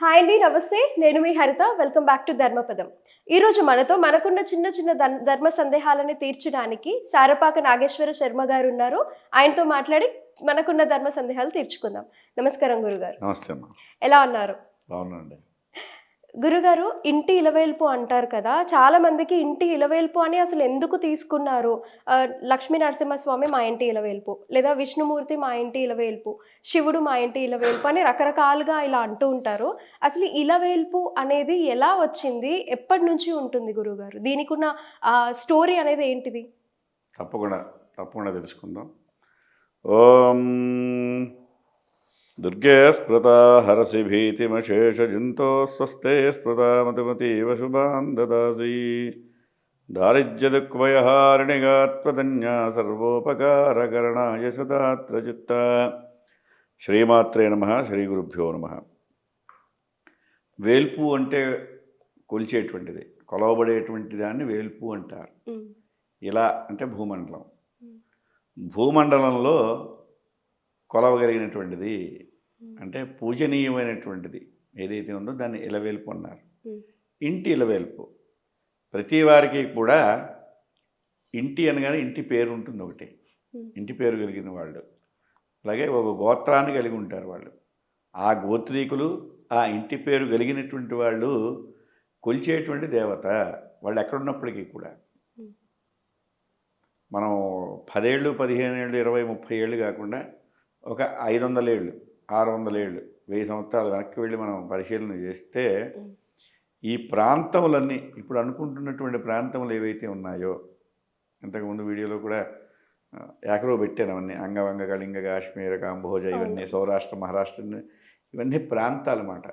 Hi అండి, నమస్తే. నేను మీ Haritha. Welcome back to Dharmapadam. ఈరోజు మనకున్న చిన్న చిన్న ధర్మ సందేహాలను తీర్చడానికి సారపాక నాగేశ్వర శర్మ గారు ఉన్నారు. ఆయనతో మాట్లాడి మనకున్న ధర్మ సందేహాలు తీర్చుకుందాం. నమస్కారం గురుగారు. నమస్తే అమ్మా. ఎలా ఉన్నారు? బాగున్నాండి. గురుగారు, ఇంటి ఇలవేల్పు అంటారు కదా! చాలా మందికి ఇంటి ఇలవేల్పు అని అసలు ఎందుకు తీసుకున్నారు? లక్ష్మీ నరసింహస్వామి మా ఇంటి ఇలవేల్పు, లేదా విష్ణుమూర్తి మా ఇంటి ఇలవేల్పు, శివుడు మా ఇంటి ఇలవేల్పు అని రకరకాలుగా ఇలా అంటూ ఉంటారు. అసలు ఇలవేల్పు అనేది ఎలా వచ్చింది? ఎప్పటినుంచి ఉంటుంది గురువుగారు? దీనికున్న స్టోరీ అనేది ఏంటిది? తప్పకుండా తప్పకుండా తెలుసుకుందాం. ఓం దుర్గే స్మృత హరసి భీతిమశేషజింతో స్వస్తే స్మృత మతిమతీవ శుభాన్ దదాసి దారిద్ర్యదుఃఖభయహారిణిగాత్మధన్యా సర్వోపకారకరణాయ సదాత్ర చిత్త. శ్రీమాత్రే నమః. శ్రీ గురుభ్యో నమః. వేల్పు అంటే కొలిచేటువంటిది, కొలవబడేటువంటి దాన్ని వేల్పు అంటారు. ఇలా అంటే భూమండలం. భూమండలంలో కొలవగలిగినటువంటిది అంటే పూజనీయమైనటువంటిది ఏదైతే ఉందో దాన్ని ఇలవేల్పు అన్నారు. ఇంటి ఇలవేల్పు ప్రతి వారికి కూడా ఇంటి అనగానే ఇంటి పేరు ఉంటుంది ఒకటి. ఇంటి పేరు కలిగిన వాళ్ళు, అలాగే ఒక గోత్రాన్ని కలిగి ఉంటారు వాళ్ళు. ఆ గోత్రీకులు ఆ ఇంటి పేరు కలిగినటువంటి వాళ్ళు కొలిచేటువంటి దేవత. వాళ్ళు ఎక్కడున్నప్పటికీ కూడా మనం 10 ఏళ్ళు 15 ఏళ్ళు 20 30 ఏళ్ళు కాకుండా ఒక 500 ఏళ్ళు 600 ఏళ్ళు 1000 సంవత్సరాలు వెనక్కి వెళ్ళి మనం పరిశీలన చేస్తే ఈ ప్రాంతములన్నీ ఇప్పుడు అనుకుంటున్నటువంటి ప్రాంతములు ఏవైతే ఉన్నాయో, ఇంతకుముందు వీడియోలో కూడా ఏకరో పెట్టాను అవన్నీ. అంగవంగ కళింగ కాశ్మీర కాంబోజ ఇవన్నీ సౌరాష్ట్ర మహారాష్ట్ర ఇవన్నీ ప్రాంతాలు అన్నమాట.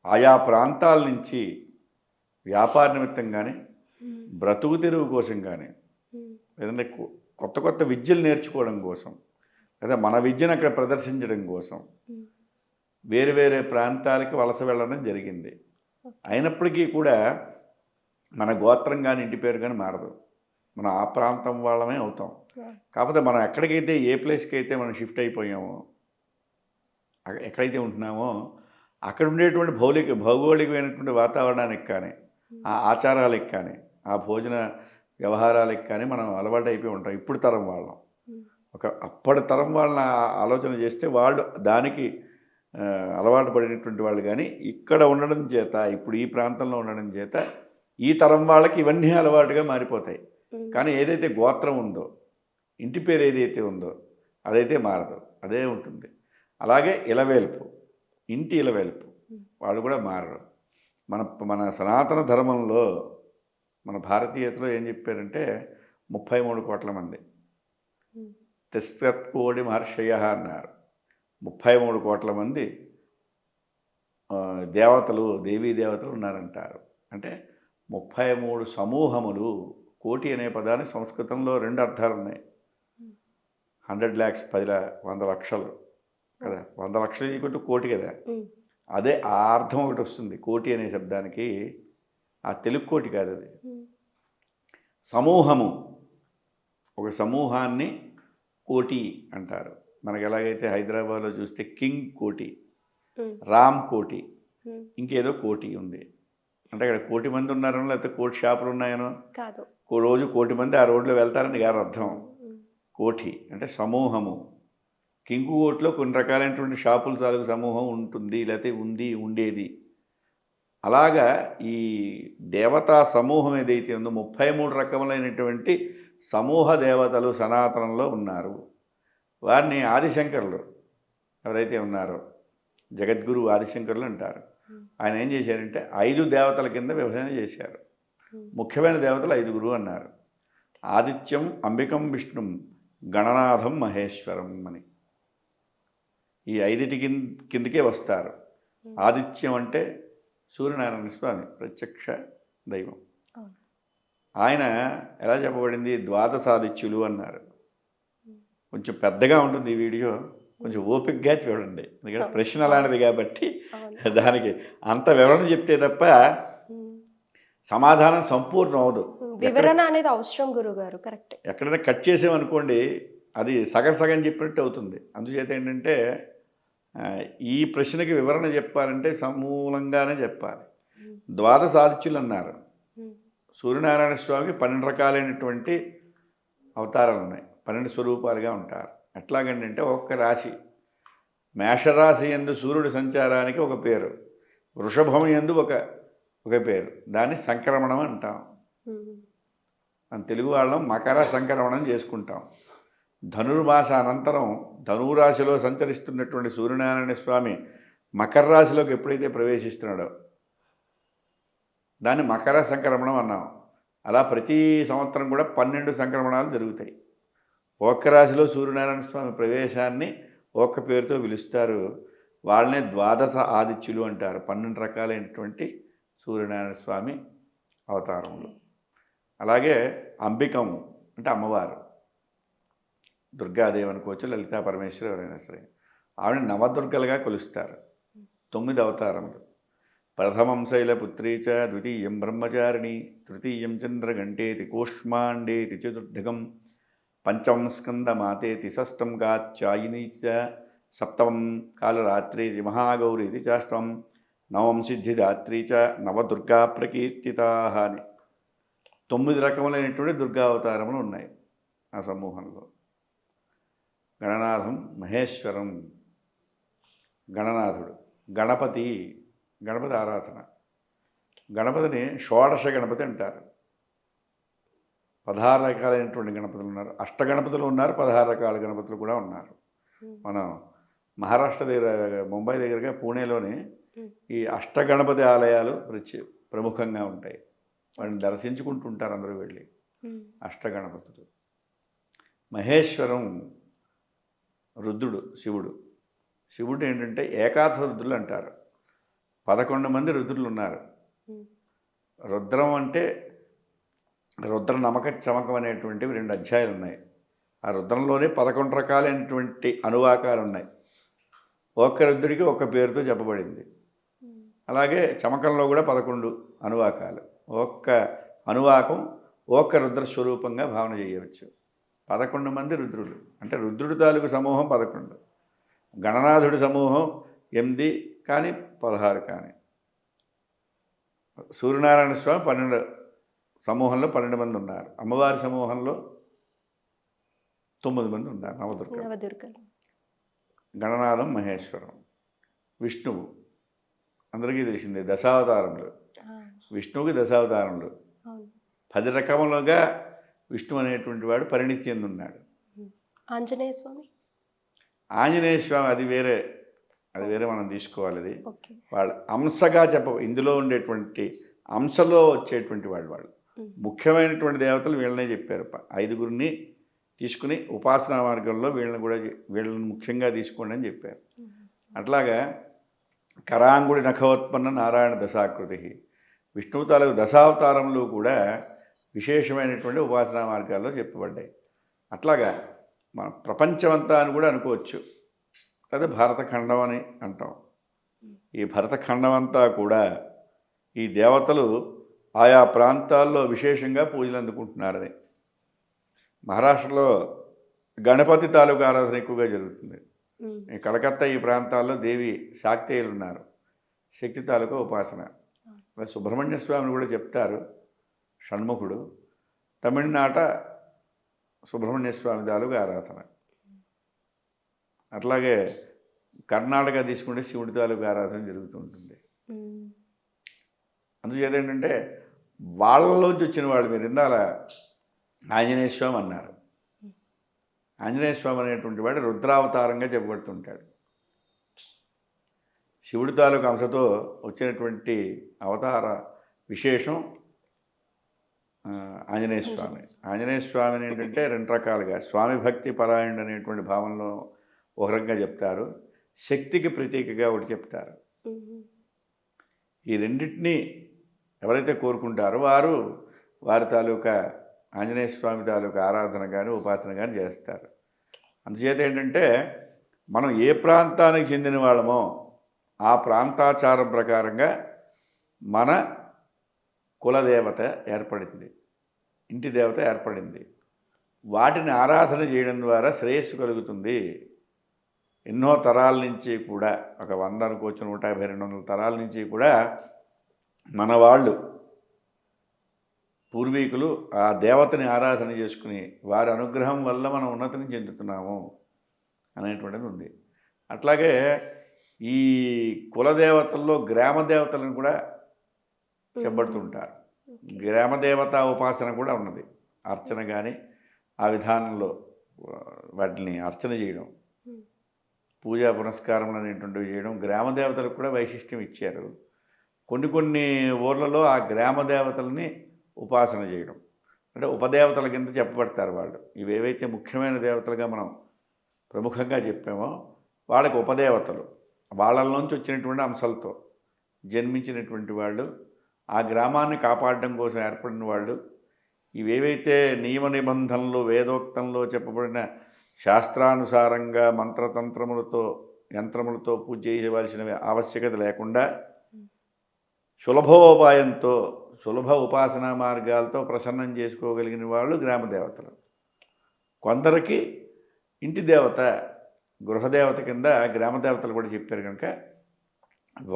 ఆయా ప్రాంతాల నుంచి వ్యాపార నిమిత్తం కానీ బ్రతుకు తెరువు కోసం కానీ లేదంటే కొత్త కొత్త విద్యలు నేర్చుకోవడం కోసం లేదా మన విద్యను అక్కడ ప్రదర్శించడం కోసం వేరు వేరే ప్రాంతాలకి వలస వెళ్ళడం జరిగింది. అయినప్పటికీ కూడా మన గోత్రం కానీ ఇంటి పేరు కానీ మారదు. మనం ఆ ప్రాంతం వాళ్ళమే అవుతాం. కాకపోతే మనం ఎక్కడికైతే ఏ ప్లేస్కి అయితే మనం షిఫ్ట్ అయిపోయామో, ఎక్కడైతే ఉంటున్నామో అక్కడ ఉండేటువంటి భౌగోళికమైనటువంటి వాతావరణానికి కానీ ఆ ఆచారాలకు కానీ ఆ భోజన వ్యవహారాలకు కానీ మనం అలవాటు అయిపోయి ఉంటాం. ఇప్పుడు తరం వాళ్ళం. అప్పటి తరం వాళ్ళని ఆలోచన చేస్తే వాళ్ళు దానికి అలవాటు పడినటువంటి వాళ్ళు కానీ ఇక్కడ ఉండడం చేత, ఇప్పుడు ఈ ప్రాంతంలో ఉండడం చేత ఈ తరం వాళ్ళకి ఇవన్నీ అలవాటుగా మారిపోతాయి. కానీ ఏదైతే గోత్రం ఉందో, ఇంటి పేరు ఏదైతే ఉందో అదైతే మారదు, అదే ఉంటుంది. అలాగే ఇలవేల్పు, ఇంటి ఇలవేల్పు వాళ్ళు కూడా మారరు. మన సనాతన ధర్మంలో మన భారతీయతలో ఏం చెప్పారంటే 33 కోట్ల మంది తిస్కత్కోడి మహర్షయ అన్నారు. 33 కోట్ల మంది దేవతలు, దేవీ దేవతలు ఉన్నారంటారు. అంటే 33 సమూహములు. కోటి అనే పదానికి సంస్కృతంలో 2 అర్థాలు ఉన్నాయి. 100 lakhs 100 లక్షలు కదా, 100 లక్షలు ఈక్వల్ కోటి కదా. అదే ఆ అర్థం ఒకటి వస్తుంది కోటి అనే శబ్దానికి. ఆ తెలుగు కోటి కాదు అది. సమూహము, ఒక సమూహాన్ని కోటి అంటారు. మనకి ఎలాగైతే హైదరాబాద్లో చూస్తే కింగ్ కోటి, రామ్ కోటి, ఇంకేదో కోటి ఉంది అంటే అక్కడ 1 కోటి మంది ఉన్నారనో లేకపోతే 1 కోటి షాపులు ఉన్నాయనో కాదు. రోజు 1 కోటి మంది ఆ రోడ్లో వెళ్తారని గారు అర్థం. కోటి అంటే సమూహము. కింగు కోటిలో కొన్ని రకాలైనటువంటి షాపుల తాలూకు సమూహం ఉంటుంది, లేకపోతే ఉండేది. అలాగా ఈ దేవతా సమూహం ఏదైతే ఉందో 33 రకములైనటువంటి సమూహ దేవతలు సనాతనంలో ఉన్నారు. వారిని ఆదిశంకరులు ఎవరైతే ఉన్నారో, జగద్గురు ఆదిశంకరులు అంటారు. ఆయన ఏం చేశారంటే 5 దేవతల కింద విభజన చేశారు. ముఖ్యమైన దేవతలు 5 అన్నారు. ఆదిత్యం, అంబికం, విష్ణుం, గణనాథం, మహేశ్వరం అని ఈ 5 కిందకే వస్తారు. ఆదిత్యం అంటే సూర్యనారాయణ స్వామి ప్రత్యక్ష దైవం. ఆయన ఎలా చెప్పబడింది? ద్వాదశాదిత్యులు అన్నారు. కొంచెం పెద్దగా ఉంటుంది ఈ వీడియో, కొంచెం ఓపికగా చూడండి. ఎందుకంటే ప్రశ్న అలాంటిది కాబట్టి దానికి అంత వివరణ చెప్తే తప్ప సమాధానం సంపూర్ణం అవదు. వివరణ అనేది అవసరం గురుగారు. కరెక్ట్. ఎక్కడైనా కట్ చేసామనుకోండి అది సగం సగం చెప్పినట్టు అవుతుంది. అందుచేత ఏంటంటే ఈ ప్రశ్నకి వివరణ చెప్పాలంటే సమూలంగానే చెప్పాలి. ద్వాదశాదిత్యులు అన్నారు. సూర్యనారాయణ స్వామికి 12 రకాలైనటువంటి అవతారాలు ఉన్నాయి, 12 స్వరూపాలుగా ఉంటారు. ఎట్లాగంటే ఒక్క రాశి, మేషరాశి యందు సూర్యుడి సంచారానికి ఒక పేరు, వృషభం యందు ఒక పేరు, దాన్ని సంక్రమణం అంటాం. మన తెలుగు వాళ్ళం మకర సంక్రమణం చేసుకుంటాం. ధనుర్మాస అనంతరం ధనురాశిలో సంచరిస్తున్నటువంటి సూర్యనారాయణ స్వామి మకర రాశిలోకి ఎప్పుడైతే ప్రవేశిస్తున్నాడో దాన్ని మకర సంక్రమణం అన్నాం. అలా ప్రతి సంవత్సరం కూడా 12 సంక్రమణాలు జరుగుతాయి. ఒక్క రాశిలో సూర్యనారాయణ స్వామి ప్రవేశాన్ని ఒక్క పేరుతో పిలుస్తారు. వాళ్ళనే ద్వాదశ ఆదిత్యులు అంటారు. 12 రకాలైనటువంటి సూర్యనారాయణ స్వామి అవతారములు. అలాగే అంబికము అంటే అమ్మవారు, దుర్గాదేవి అనుకోవచ్చు, లలితా పరమేశ్వరి ఎవరైనా సరే, ఆవిడ నవదుర్గలుగా కొలుస్తారు. 9 అవతారములు. ప్రథమం శైలపుత్రీ చ, ద్వితీయం బ్రహ్మచారిణి, తృతీయం చంద్రఘంటేతి, కూష్మాండేతి చతుర్థకం, పంచమం స్కందమాతేతి, షష్టం కాత్యాయిని చ, సప్తమం కాలరాత్రేతి, మహాగౌరీతి చాష్టమం, నవమం సిద్ధిదాత్రీ చ, నవదుర్గా ప్రకీర్తితా అని 9 రకములైనటువంటి దుర్గావతారములు ఉన్నాయి ఆ సమూహంలో. గణనాథం మహేశ్వరం, గణనాథుడు, గణపతి ఆరాధన. గణపతిని షోడశ గణపతి అంటారు. 16 రకాలైనటువంటి గణపతులు ఉన్నారు. అష్టగణపతులు ఉన్నారు, 16 రకాల గణపతులు కూడా ఉన్నారు. మనం మహారాష్ట్ర దగ్గర, ముంబై దగ్గరగా పూణేలోని ఈ అష్టగణపతి ఆలయాలు ప్రముఖంగా ఉంటాయి. వాటిని దర్శించుకుంటుంటారు అందరూ వెళ్ళి. అష్టగణపతులు. మహేశ్వరం రుద్రుడు, శివుడు ఏంటంటే ఏకాదశ రుద్రులు అంటారు. 11 మంది రుద్రులు ఉన్నారు. రుద్రం అంటే రుద్ర నమక చమకం అనేటువంటివి 2 అధ్యాయాలు ఉన్నాయి. ఆ రుద్రంలోనే 11 రకాలైనటువంటి అనువాకాలు ఉన్నాయి. ఒక్క రుద్రుడికి ఒక్క పేరుతో చెప్పబడింది. అలాగే చమకంలో కూడా 11 అనువాకాలు. ఒక్క అనువాకం ఒక్క రుద్ర స్వరూపంగా భావన చేయవచ్చు. 11 మంది రుద్రులు అంటే రుద్రుడి తాలూకు సమూహం 11, గణనాథుడి సమూహం 8 కానీ 16 కానీ. సూర్యనారాయణ స్వామి 12 సమూహంలో 12 మంది ఉన్నారు. అమ్మవారి సమూహంలో 9 మంది ఉన్నారు, నవదుర్గలు. గణనాథం మహేశ్వరం. విష్ణువు అందరికీ తెలిసిందే, దశావతారములు. విష్ణువుకి దశావతారములు. 10 రకములుగా విష్ణు అనేటువంటి వాడు పరిణితి చెందున్నాడు. ఆంజనేయ స్వామి అది వేరే మనం తీసుకోవాలి. అది వాళ్ళు అంశగా ఇందులో ఉండేటువంటి అంశలో వచ్చేటువంటి వాళ్ళు ముఖ్యమైనటువంటి దేవతలు వీళ్ళనే చెప్పారు. 5గురిని తీసుకుని ఉపాసనా మార్గంలో వీళ్ళని ముఖ్యంగా తీసుకోండి అని చెప్పారు. అట్లాగా కరాంగుడి నఖోత్పన్న నారాయణ దశాకృతి, విష్ణువు తాలూకు దశావతారములు కూడా విశేషమైనటువంటి ఉపాసనా మార్గాల్లో చెప్పబడ్డాయి. అట్లాగా మన ప్రపంచమంతా అని కూడా అనుకోవచ్చు, లేదా భారతఖండం అని అంటాం. ఈ భరతఖండం అంతా కూడా ఈ దేవతలు ఆయా ప్రాంతాల్లో విశేషంగా పూజలు అందుకుంటున్నారని. మహారాష్ట్రలో గణపతి తాలూకు ఆరాధన ఎక్కువగా జరుగుతుంది. ఈ కలకత్తా ఈ ప్రాంతాల్లో దేవి శాక్తేయులు ఉన్నారు, శక్తి తాలూకు ఉపాసన. సుబ్రహ్మణ్య స్వామిని కూడా చెప్తారు, షణ్ముఖుడు. తమిళనాట సుబ్రహ్మణ్య స్వామి తాలూకు ఆరాధన. అట్లాగే కర్ణాటక తీసుకుంటే శివుడి తాలూకు ఆరాధన జరుగుతూ ఉంటుంది. అందుచేత ఏంటంటే వాళ్ళలోంచి వచ్చిన వాళ్ళు, మీరు ఇందాల ఆంజనేయ స్వామి అన్నారు. ఆంజనేయ స్వామి అనేటువంటి వాడు రుద్రావతారంగా చెప్పబడుతుంటాడు. శివుడి తాలూకు అంశతో వచ్చినటువంటి అవతార విశేషం ఆంజనేయ స్వామి. ఆంజనేయ స్వామిని ఏంటంటే 2 రకాలుగా, స్వామి భక్తి పరాయణుడు అనేటువంటి భావంలో ఒక రకంగా చెప్తారు, శక్తికి ప్రతీకగా ఒకటి చెప్తారు. ఈ రెండింటినీ ఎవరైతే కోరుకుంటారో వారి తాలూకా ఆంజనేయ స్వామి తాలూకా ఆరాధన కానీ ఉపాసన కానీ చేస్తారు. అందుచేత ఏంటంటే మనం ఏ ప్రాంతానికి చెందిన వాళ్ళమో ఆ ప్రాంతాచారం ప్రకారంగా మన కులదేవత ఏర్పడింది, ఇంటి దేవత ఏర్పడింది. వాటిని ఆరాధన చేయడం ద్వారా శ్రేయస్సు కలుగుతుంది. ఎన్నో తరాల నుంచి కూడా ఒక 100 అనుకోవచ్చు, 150, 200 తరాల నుంచి కూడా మన వాళ్ళు పూర్వీకులు ఆ దేవతని ఆరాధన చేసుకుని వారి అనుగ్రహం వల్ల మనం ఉన్నతిని చెందుతున్నాము అనేటువంటిది ఉంది. అట్లాగే ఈ కులదేవతల్లో గ్రామ దేవతలను కూడా చెప్పబడుతుంటారు. గ్రామదేవతా ఉపాసన కూడా ఉన్నది. అర్చన కానీ ఆ విధానంలో వాటిని అర్చన చేయడం, పూజా పునస్కారములు అనేటువంటివి చేయడం గ్రామదేవతలకు కూడా వైశిష్ట్యం ఇచ్చారు. కొన్ని ఊర్లలో ఆ గ్రామదేవతల్ని ఉపాసన చేయడం అంటే ఉపదేవతల కింద చెప్పబడతారు వాళ్ళు. ఇవేవైతే ముఖ్యమైన దేవతలుగా మనం ప్రముఖంగా చెప్పామో వాళ్ళకి ఉపదేవతలు, వాళ్ళలోంచి వచ్చినటువంటి అంశాలతో జన్మించినటువంటి వాళ్ళు, ఆ గ్రామాన్ని కాపాడడం కోసం ఏర్పడిన వాళ్ళు. ఇవేవైతే నియమ నిబంధనలు వేదోక్తంలో చెప్పబడిన శాస్త్రానుసారంగా మంత్రతంత్రములతో యంత్రములతో పూజ చేయవలసిన ఆవశ్యకత లేకుండా సులభోపాయంతో సులభ ఉపాసనా మార్గాలతో ప్రసన్నం చేసుకోగలిగిన వాళ్ళు గ్రామదేవతలు. కొందరికి ఇంటి దేవత గృహదేవత కింద గ్రామదేవతలు కూడా చెప్పారు కనుక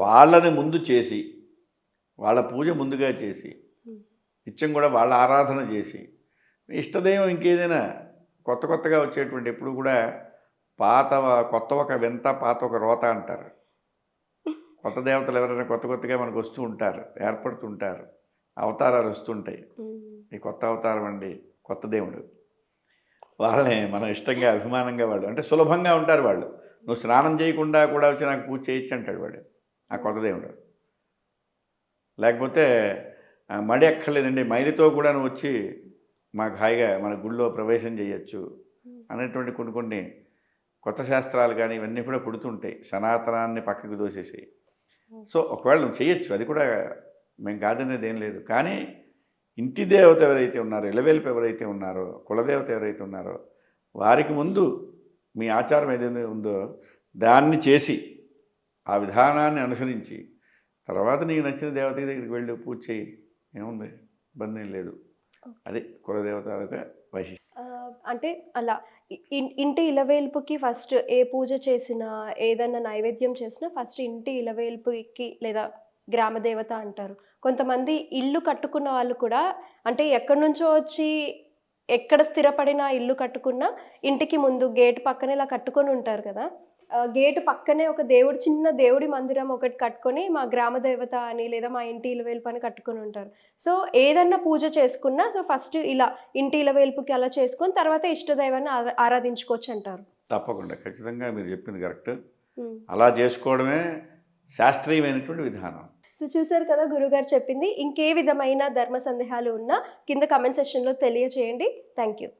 వాళ్ళని ముందు చేసి వాళ్ళ పూజ ముందుగా చేసి నిత్యం కూడా వాళ్ళ ఆరాధన చేసి ఇష్టదైవం ఇంకేదైనా కొత్తగా వచ్చేటువంటి ఎప్పుడు కూడా కొత్త ఒక వింత పాత ఒక రోత అంటారు. కొత్త దేవతలు ఎవరైనా కొత్తగా మనకు వస్తూ ఉంటారు, ఏర్పడుతుంటారు, అవతారాలు వస్తుంటాయి. ఈ కొత్త అవతారం అండి కొత్త దేవుడు, వాళ్ళని మనం ఇష్టంగా అభిమానంగా వాళ్ళు అంటే సులభంగా ఉంటారు వాళ్ళు. నువ్వు స్నానం చేయకుండా కూడా వచ్చి నాకు పూజ చేయొచ్చు అంటాడు వాడు, ఆ కొత్త దేవుడు. లేకపోతే మడి ఎక్కర్లేదండి, మైలితో కూడా నువ్వు వచ్చి మాకు హాయిగా మన గుళ్ళో ప్రవేశం చేయొచ్చు అనేటువంటి కొన్ని కొత్త శాస్త్రాలు కానీ ఇవన్నీ కూడా పుడుతుంటాయి, సనాతనాన్ని పక్కకు దోసేసి. సో ఒకవేళ నువ్వు చేయొచ్చు, అది కూడా మేము కాదనేది ఏం లేదు. కానీ ఇంటి దేవత ఎవరైతే ఉన్నారో, ఇలవేల్పు ఎవరైతే ఉన్నారో, కులదేవత ఎవరైతే ఉన్నారో వారికి ముందు మీ ఆచారం ఏదైతే ఉందో దాన్ని చేసి ఆ విధానాన్ని అనుసరించి తర్వాత నీకు నచ్చిన దేవత దగ్గరికి వెళ్ళి పూజ చేయి, ఏముంది, ఇబ్బంది ఏం లేదు. అది కులదేవతలుగా వైశిష్ట్యం. అంటే అలా ఇంటి ఇలవేల్పుకి ఫస్ట్ ఏ పూజ చేసినా ఏదన్నా నైవేద్యం చేసినా ఫస్ట్ ఇంటి ఇలవేల్పుకి లేదా గ్రామదేవత అంటారు. కొంతమంది ఇల్లు కట్టుకున్న వాళ్ళు కూడా అంటే ఎక్కడి నుంచో వచ్చి ఎక్కడ స్థిరపడిన ఇల్లు కట్టుకున్నా ఇంటికి ముందు గేట్ పక్కనే ఇలా కట్టుకొని ఉంటారు కదా. గేటు పక్కనే ఒక చిన్న దేవుడి మందిరం ఒకటి కట్టుకొని మా గ్రామదేవత అని లేదా మా ఇంటి ఇలవేల్పు అని కట్టుకొని ఉంటారు. సో ఏదన్నా పూజ చేసుకున్నా సో ఫస్ట్ ఇలా ఇంటి ఇలవేల్పుకి అలా చేసుకొని తర్వాత ఇష్టదైవాన్ని ఆరాధించుకోవచ్చు అంటారు. తప్పకుండా, ఖచ్చితంగా మీరు చెప్పింది కరెక్ట్. అలా చేసుకోవడమే శాస్త్రీయమైనటువంటి విధానం. సో చూసారు కదా గురుగారు చెప్పింది. ఇంకే విధమైన ధర్మ సందేహాలు ఉన్నా కింద కమెంట్ సెక్షన్లో తెలియచేయండి. Thank you.